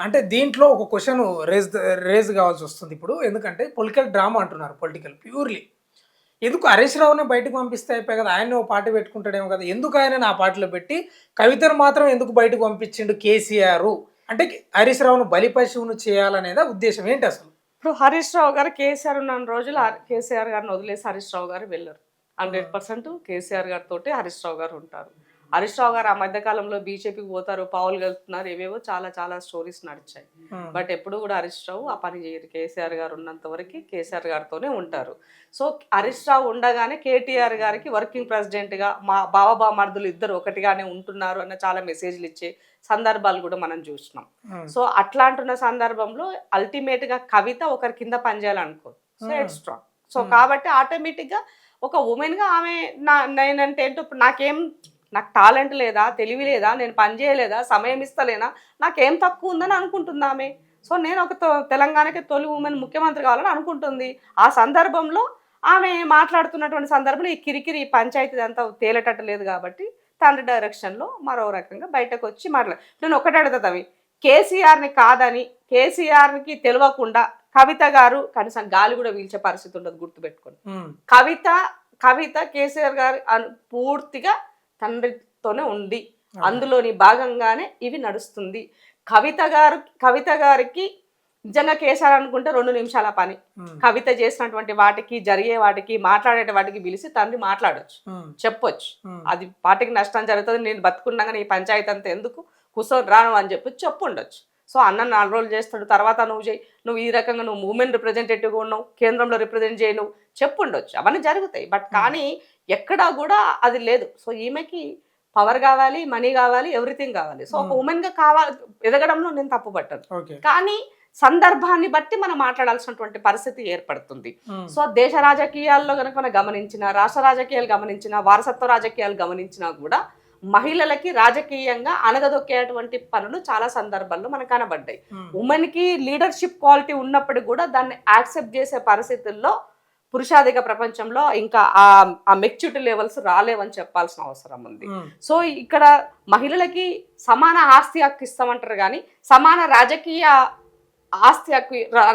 అంటే దీంట్లో ఒక క్వశ్చన్ రేజ్ రేజ్ కావాల్సి వస్తుంది ఇప్పుడు. ఎందుకంటే పొలిటికల్ డ్రామా అంటున్నారు. Political purely. ఎందుకు హరీష్ రావుని బయటకు పంపిస్తే అయిపోయి కదా! ఆయన్నే ఓ పార్టీ పెట్టుకుంటాడేమో కదా! ఎందుకు ఆయనని ఆ పార్టీలో పెట్టి, కవితను మాత్రం ఎందుకు బయటకు పంపించిండు కేసీఆర్? అంటే హరీష్ రావును బలిపశువును చేయాలనేదా ఉద్దేశ్యం ఏంటసలు? ఇప్పుడు హరీష్ రావు గారు కేసీఆర్ ఉన్న రోజులు కేసీఆర్ గారిని వదిలేసి హరీష్ రావు గారు వెళ్ళరు. హ్మ్. 100% కేసీఆర్ గారితోటి హరీష్ రావు గారు ఉంటారు. హరీష్ రావు గారు ఆ మధ్య కాలంలో బీజేపీకి పోతారు, పావులు కలుపుతున్నారు, ఏవేవో చాలా చాలా స్టోరీస్ నడిచాయి. హ్మ్. బట్ ఎప్పుడు కూడా హరీష్ రావు ఆ పని చేయరు. కేసీఆర్ గారు ఉన్నంత వరకు కేసీఆర్ గారితోనే ఉంటారు. సో హరీష్ రావు ఉండగానే కేటీఆర్ గారికి వర్కింగ్ ప్రెసిడెంట్గా మా బావబామర్దులు ఇద్దరు ఒకటిగానే ఉంటున్నారు అన్న చాలా మెసేజ్లు ఇచ్చే సందర్భాలు కూడా మనం చూసినాం. హ్మ్. సో అట్లా అంటున్న సందర్భంలో అల్టిమేట్గా కవిత ఒకరి కింద పనిచేయాలనుకో. సో హ్మ్. It's strong. సో హ్మ్. కాబట్టి ఆటోమేటిక్గా ఒక ఉమెన్గా ఆమె నేనంటే ఏంటో ఇప్పుడు నాకు టాలెంట్ లేదా, తెలివి లేదా, నేను పని చేయలేదా, సమయం ఇస్తలేనా, నాకేం తక్కువ ఉందని అనుకుంటుంది ఆమె. సో నేను ఒక తెలంగాణకి తొలి ఉమెన్ ముఖ్యమంత్రి కావాలని అనుకుంటుంది. ఆ సందర్భంలో ఆమె మాట్లాడుతున్నటువంటి సందర్భంలో ఈ కిరికిరి ఈ పంచాయతీ అంతా తేలేటట్టు లేదు కాబట్టి తండ్రి డైరెక్షన్లో మరో రకంగా బయటకు వచ్చి నేను ఒకటి అడుగుతావి, కేసీఆర్ని కాదని కేసీఆర్కి తెలియకుండా కవిత గారు కనీసం గాలి కూడా పీల్చే పరిస్థితి ఉండదు, గుర్తుపెట్టుకోండి. హ్మ్. కవిత కవిత కేసీఆర్ గారి పూర్తిగా తండ్రితోనే ఉంది. అందులోని భాగంగానే ఇవి నడుస్తుంది. కవిత గారికి నిజంగా కేసీఆర్ అనుకుంటే 2 నిమిషాల పని. హ్మ్. కవిత చేసినటువంటి వాటికి, జరిగే వాటికి, మాట్లాడే వాటికి పిలిచి తండ్రి మాట్లాడొచ్చు, హ్మ్. చెప్పొచ్చు. హ్మ్. అది పార్టీకి నష్టం జరుగుతుంది, నేను బతుకున్నాగా నీ పంచాయతీ అంతా ఎందుకు, కూర్చొని రాను అని చెప్పి చెప్పుండొచ్చు. సో అన్న 4 రోజులు చేస్తాడు, తర్వాత నువ్వు చేయి, నువ్వు ఈ రకంగా నువ్వు ఉమెన్ రిప్రజెంటేటివ్గా ఉన్నావు, కేంద్రంలో రిప్రజెంట్ చేయి, నువ్వు చెప్పుండొచ్చు. అవన్నీ జరుగుతాయి. బట్ కానీ ఎక్కడా కూడా అది లేదు. సో ఈమెకి పవర్ కావాలి, మనీ కావాలి, ఎవ్రీథింగ్ కావాలి. సో ఒక ఉమెన్గా కావాలి ఎదగడంలో నేను తప్పు పట్టను. ఓకే. కానీ సందర్భాన్ని బట్టి మనం మాట్లాడాల్సినటువంటి పరిస్థితి ఏర్పడుతుంది. హ్మ్. సో దేశ రాజకీయాల్లో కనుక మనం గమనించినా, రాష్ట్ర రాజకీయాలు గమనించినా, వారసత్వ రాజకీయాలు గమనించినా కూడా మహిళలకి రాజకీయంగా అణగదొక్కేటువంటి పనులు చాలా సందర్భాల్లో మనకు కనబడ్డాయి. హ్మ్. ఉమెన్కి లీడర్షిప్ క్వాలిటీ ఉన్నప్పటికీ కూడా దాన్ని యాక్సెప్ట్ చేసే పరిస్థితుల్లో పురుషాధిక ప్రపంచంలో ఇంకా ఆ మెచ్యూరిటీ లెవెల్స్ రాలేవని చెప్పాల్సిన అవసరం ఉంది. హ్మ్. సో ఇక్కడ మహిళలకి సమాన ఆస్తి హక్కు ఇస్తామంటారు కానీ సమాన రాజకీయ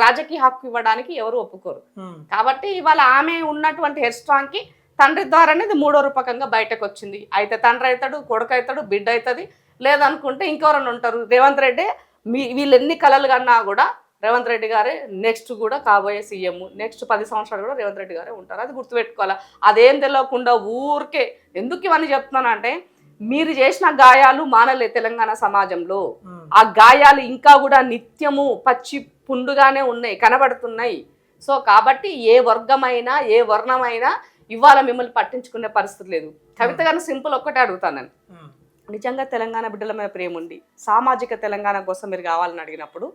రాజకీయ హక్కు ఇవ్వడానికి ఎవరు ఒప్పుకోరు. హ్మ్. కాబట్టి ఇవాళ ఆమె ఉన్నటువంటి హెడ్ స్ట్రాంగ్కి తండ్రి ద్వారానే ఇది 3వ రూపకంగా బయటకు వచ్చింది. అయితే తండ్రి అవుతాడు, కొడుకు అవుతాడు, బిడ్డ అవుతుంది, లేదనుకుంటే ఇంకెవరన్నా ఉంటారు. రేవంత్ రెడ్డి వీళ్ళు ఎన్ని కలలు కన్నా కూడా రేవంత్ రెడ్డి గారే నెక్స్ట్ కూడా కాబోయే సీఎం. నెక్స్ట్ 10 సంవత్సరాలు కూడా రేవంత్ రెడ్డి గారే ఉంటారు. అది గుర్తుపెట్టుకోవాలా. అదేం తెలియకుండా ఊరికే ఎందుకు ఇవన్నీ చెప్తున్నానంటే, మీరు చేసిన గాయాలు మానలే తెలంగాణ సమాజంలో. హ్మ్. ఆ గాయాలు ఇంకా కూడా నిత్యము పచ్చి పుండుగానే ఉన్నాయి, కనబడుతున్నాయి. సో కాబట్టి ఏ వర్గమైనా ఏ వర్ణమైనా ఇవాళ మిమ్మల్ని పట్టించుకునే పరిస్థితి లేదు. కవిత గారిని సింపుల్ ఒక్కటే అడుగుతాను నేను. హ్మ్. నిజంగా తెలంగాణ బిడ్డల మీద ప్రేమ ఉండి సామాజిక తెలంగాణ కోసం మీరు కావాలని అడిగినప్పుడు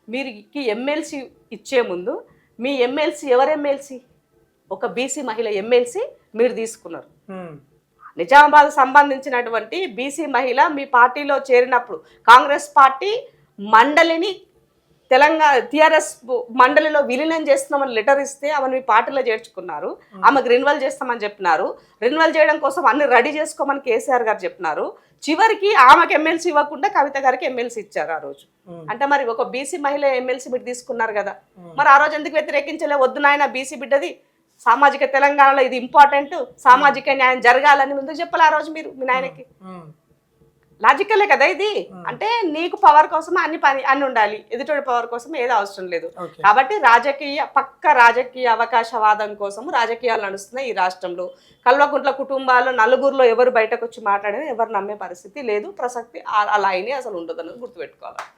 మీరుకి ఎమ్మెల్సీ ఇచ్చే ముందు మీ ఎమ్మెల్సీ ఎవరు ఎమ్మెల్సీ? ఒక బీసీ మహిళ ఎమ్మెల్సీ మీరు తీసుకున్నారు. హ్మ్. నిజామాబాద్ సంబంధించినటువంటి బీసీ మహిళ మీ పార్టీలో చేరినప్పుడు కాంగ్రెస్ పార్టీ మండలిని టీఆర్ఎస్ మండలిలో విలీనం చేస్తున్నామని లెటర్ ఇస్తే ఆమెను మీ పార్టీలో చేర్చుకున్నారు. ఆమెకు రెన్యువల్ చేస్తామని చెప్పినారు. రెన్యువల్ చేయడం కోసం అన్ని రెడీ చేసుకోమని కేసీఆర్ గారు చెప్పినారు. చివరికి ఆమెకు ఎమ్మెల్సీ ఇవ్వకుండా కవిత గారికి ఎమ్మెల్సీ ఇచ్చారు ఆ రోజు. అంటే మరి ఒక బీసీ మహిళ ఎమ్మెల్సీ మీరు తీసుకున్నారు కదా, మరి ఆ రోజు ఎందుకు వ్యతిరేకించలే? వద్దు నాయన, బీసీ బిడ్డది సామాజిక తెలంగాణలో ఇది ఇంపార్టెంట్, సామాజిక న్యాయం జరగాలని ముందుకు చెప్పాలి ఆ రోజు మీరు మీ నాయనకి. లాజికలే కదా ఇది. అంటే నీకు పవర్ కోసం అన్ని ఉండాలి, ఎదుటి పవర్ కోసం ఏది అవసరం లేదు. కాబట్టి పక్క రాజకీయ అవకాశవాదం కోసం రాజకీయాలు నడుస్తున్నాయి ఈ రాష్ట్రంలో. కల్వకుంట్ల కుటుంబాల్లో నలుగురిలో ఎవరు బయటకు వచ్చి మాట్లాడినా ఎవరు నమ్మే పరిస్థితి లేదు, ప్రసక్తి అలా అయినా అసలు ఉండదు అన్నది గుర్తుపెట్టుకోవాలి.